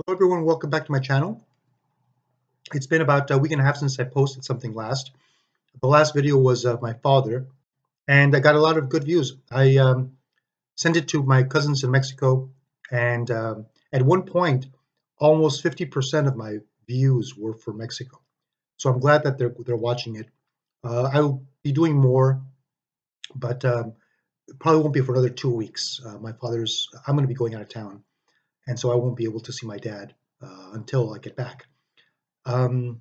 Hello everyone, welcome back to my channel. It's been about a week and a half since I posted something last. The last video was of my father, and I got a lot of good views. I sent it to my cousins in Mexico, and at one point, almost 50% of my views were for Mexico. So I'm glad that they're watching it. I will be doing more, but it probably won't be for another 2 weeks. I'm going to be going out of town, and so I won't be able to see my dad until I get back. Um,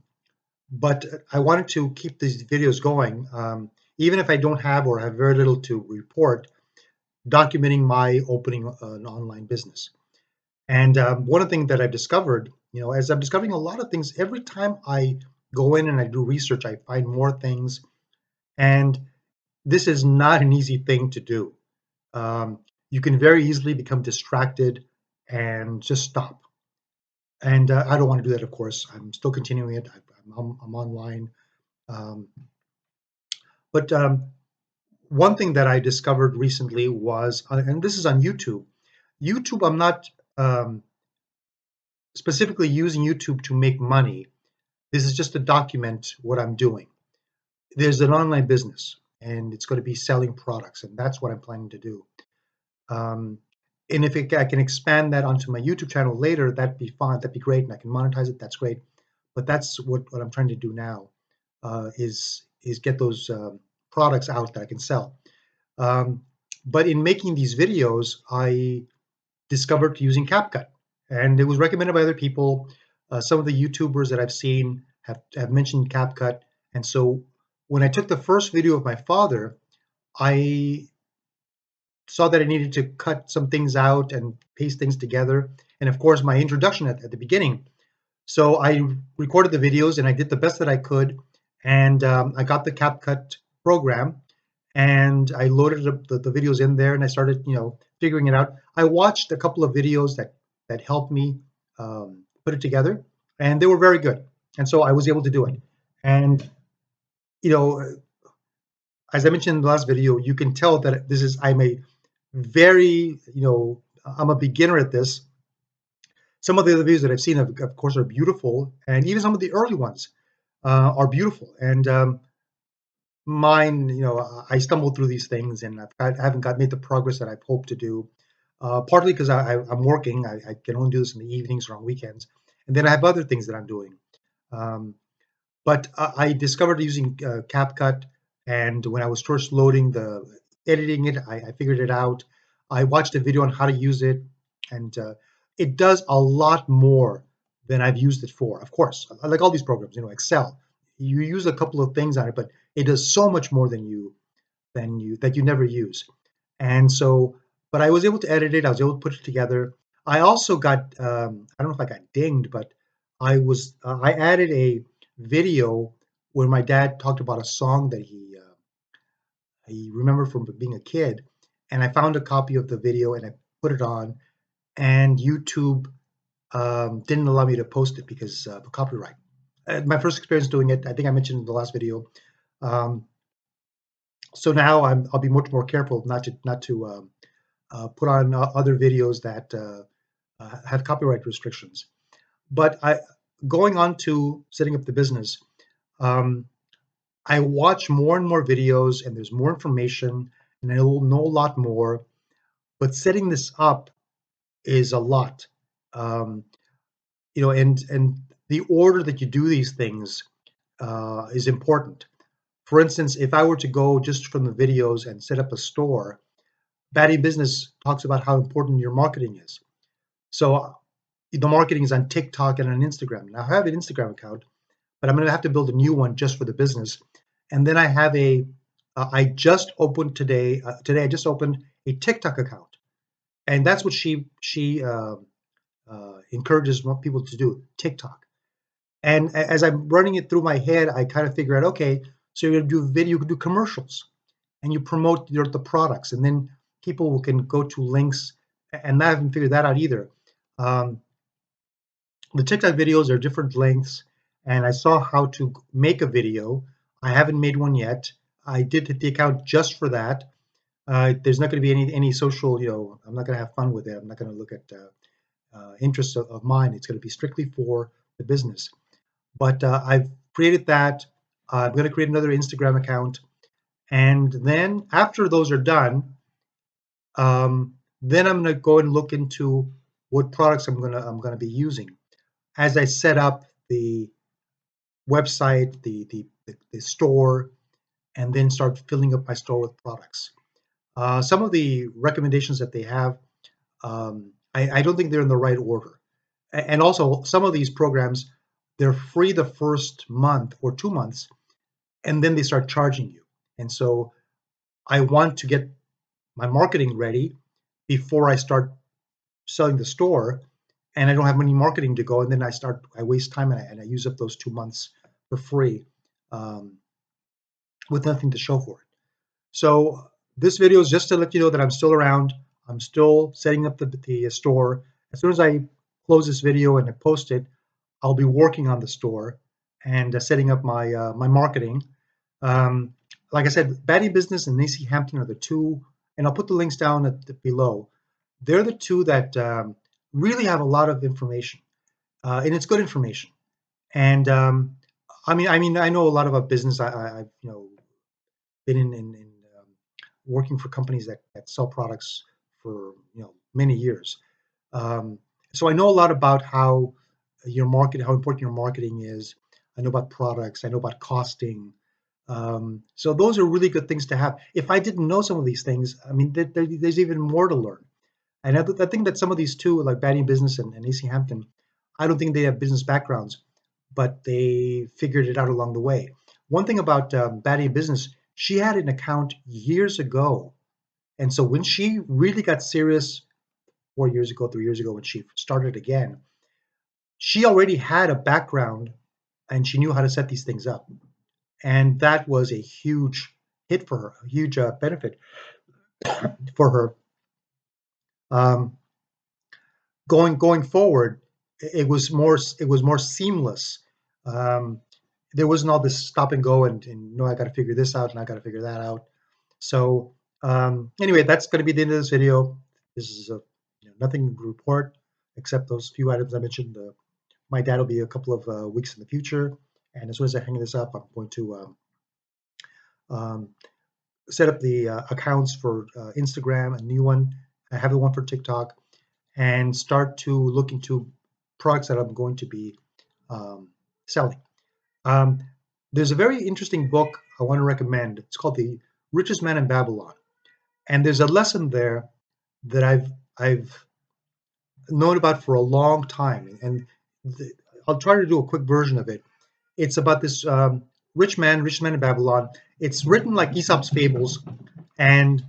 but I wanted to keep these videos going, even if I don't have or have very little to report, documenting my opening an online business. And one of the things that I've discovered, as I'm discovering a lot of things, every time I go in and I do research, I find more things. And this is not an easy thing to do. Um, you can very easily become distracted and just stop. And I don't want to do that, of course. I'm still continuing it. I'm online. Um, but One thing that I discovered recently was, and this is on YouTube. YouTube, I'm not um, specifically using YouTube to make money. This is just to document what I'm doing. There's an online business, and it's going to be selling products, and that's what I'm planning to do. Um, and if I can expand that onto my YouTube channel later, that'd be fine. That'd be great, and I can monetize it. That's great. But that's what I'm trying to do now, is get those products out that I can sell. Um, but in making these videos, I discovered using CapCut, and it was recommended by other people. Some of the YouTubers that I've seen have mentioned CapCut, and so when I took the first video of my father, I saw that I needed to cut some things out and paste things together, and of course my introduction at the beginning. So I recorded the videos and I did the best that I could, and I got the CapCut program and I loaded up the videos in there and I started, figuring it out. I watched a couple of videos that helped me put it together, and they were very good. And so I was able to do it. And you know, as I mentioned in the last video, you can tell that I'm a very, I'm a beginner at this. Some of the other videos that I've seen, of course, are beautiful, and even some of the early ones are beautiful. And mine, I stumbled through these things, and I haven't got made the progress that I've hoped to do. Partly because I'm working, I can only do this in the evenings or on weekends, and then I have other things that I'm doing. Um, but I discovered using CapCut, and when I was first editing it, I figured it out. I watched a video on how to use it, and it does a lot more than I've used it for. Of course, like all these programs, Excel, you use a couple of things on it, but it does so much more that you never use. And so, but I was able to edit it. I was able to put it together. I also got, I don't know if I got dinged, but I added a video where my dad talked about a song that he remembered from being a kid, and I found a copy of the video and I put it on, and YouTube didn't allow me to post it because of copyright. My first experience doing it, I think I mentioned in the last video. Um, so now I'll be much more careful not to put on other videos that have copyright restrictions. But going on to setting up the business, um, I watch more and more videos, and there's more information, and I will know a lot more. But setting this up is a lot, um, and the order that you do these things is important. For instance, if I were to go just from the videos and set up a store, Batty Business talks about how important your marketing is. So the marketing is on TikTok and on Instagram. Now I have an Instagram account, but I'm going to have to build a new one just for the business. And then I have I just opened today. Today I just opened a TikTok account, and that's what she encourages people to do, TikTok. And as I'm running it through my head, I kind of figure out, okay, so you're going to do video, you can do commercials, and you promote the products, and then people can go to links. And I haven't figured that out either. Um, the TikTok videos are different lengths, and I saw how to make a video. I haven't made one yet. I did the account just for that. There's not going to be any social, I'm not going to have fun with it. I'm not going to look at interest of mine. It's going to be strictly for the business. But I've created that. I'm going to create another Instagram account, and then after those are done, then I'm going to go and look into what products I'm gonna be using as I set up the website, the store, and then start filling up my store with products. Some of the recommendations that they have, I don't think they're in the right order. And also, some of these programs, they're free the first month or 2 months, and then they start charging you. And so I want to get my marketing ready before I start selling the store, and I don't have any marketing to go, and then I waste time and I use up those 2 months for free um, with nothing to show for it. So this video is just to let you know that I'm still around. I'm still setting up the store. As soon as I close this video and I post it, I'll be working on the store and setting up my marketing. Um, like I said, Batty Business and AC Hampton are the two, and I'll put the links down below. They're the two that really have a lot of information, and it's good information. And I know a lot about business. I've been in working for companies that sell products for many years. Um, so I know a lot about how how important your marketing is. I know about products. I know about costing. So those are really good things to have. If I didn't know some of these things, I mean, there's even more to learn. And I think that some of these two, like Batty Business and AC Hampton, I don't think they have business backgrounds, but they figured it out along the way. One thing about Batty Business, she had an account years ago, and so when she really got serious 4 years ago, 3 years ago, when she started again, she already had a background and she knew how to set these things up. And that was a huge hit for her, a huge benefit for her. Um, going forward, it was more seamless. Um, there wasn't all this stop and go and no, I got to figure this out and I got to figure that out. So anyway, that's going to be the end of this video. This is nothing to report except those few items I mentioned. My dad will be a couple of weeks in the future, and as soon as I hang this up, I'm going to um, set up the accounts for Instagram, a new one. I have the one for TikTok, and start to look into products that I'm going to be um, selling. Um, there's a very interesting book I want to recommend. It's called The Richest Man in Babylon, and there's a lesson there that I've known about for a long time, and I'll try to do a quick version of it. It's about this rich man in Babylon. It's written like Aesop's fables, and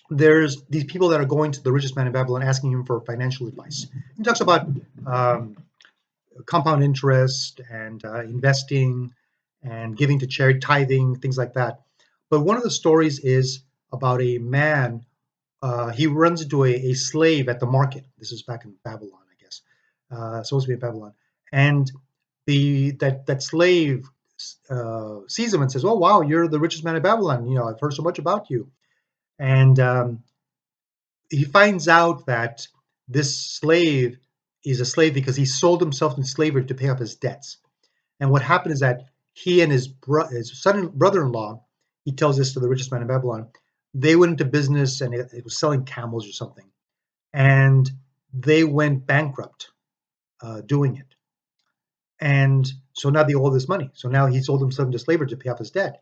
there's these people that are going to the richest man in Babylon asking him for financial advice. He talks about um, compound interest and investing and giving to charity, tithing, things like that. But one of the stories is about a man. He runs into a slave at the market. This is back in Babylon, I guess. Supposed to be in Babylon, and that slave sees him and says, "Oh wow, you're the richest man in Babylon. I've heard so much about you." And he finds out that this slave is a slave because he sold himself into slavery to pay off his debts. And what happened is that he and his son and brother-in-law, he tells this to the richest man in Babylon, they went into business and it was selling camels or something, and they went bankrupt doing it. And so now they owe this money. So now he sold himself into slavery to pay off his debt.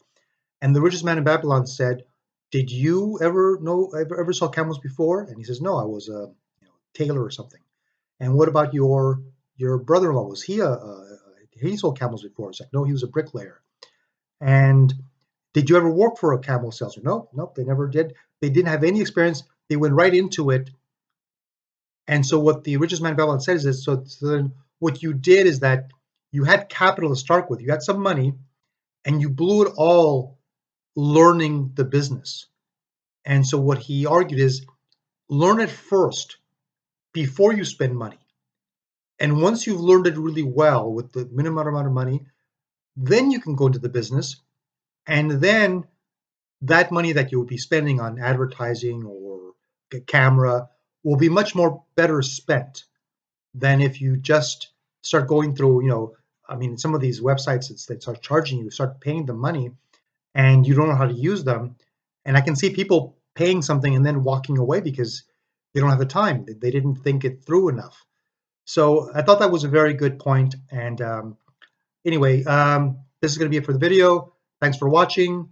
And the richest man in Babylon said, "Did you ever saw camels before?" And he says, "No, I was a tailor or something." "And what about your brother-in-law? Was he sold camels before?" It's like, "No, he was a bricklayer." "And did you ever work for a camel salesman?" "No, nope, they never did. They didn't have any experience. They went right into it." And so what the richest man in Babylon says is, so then what you did is that you had capital to start with. You had some money, and you blew it all learning the business. And so what he argued is, learn it first before you spend money. And once you've learned it really well with the minimum amount of money, then you can go into the business. And then that money that you will be spending on advertising or camera will be much more better spent than if you just start going through, I mean, some of these websites, they start charging you, start paying them money, and you don't know how to use them. And I can see people paying something and then walking away because they don't have the time. They didn't think it through enough. So I thought that was a very good point. And anyway, this is going to be it for the video. Thanks for watching.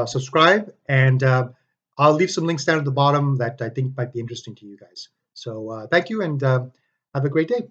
Subscribe, and I'll leave some links down at the bottom that I think might be interesting to you guys. So thank you, and have a great day.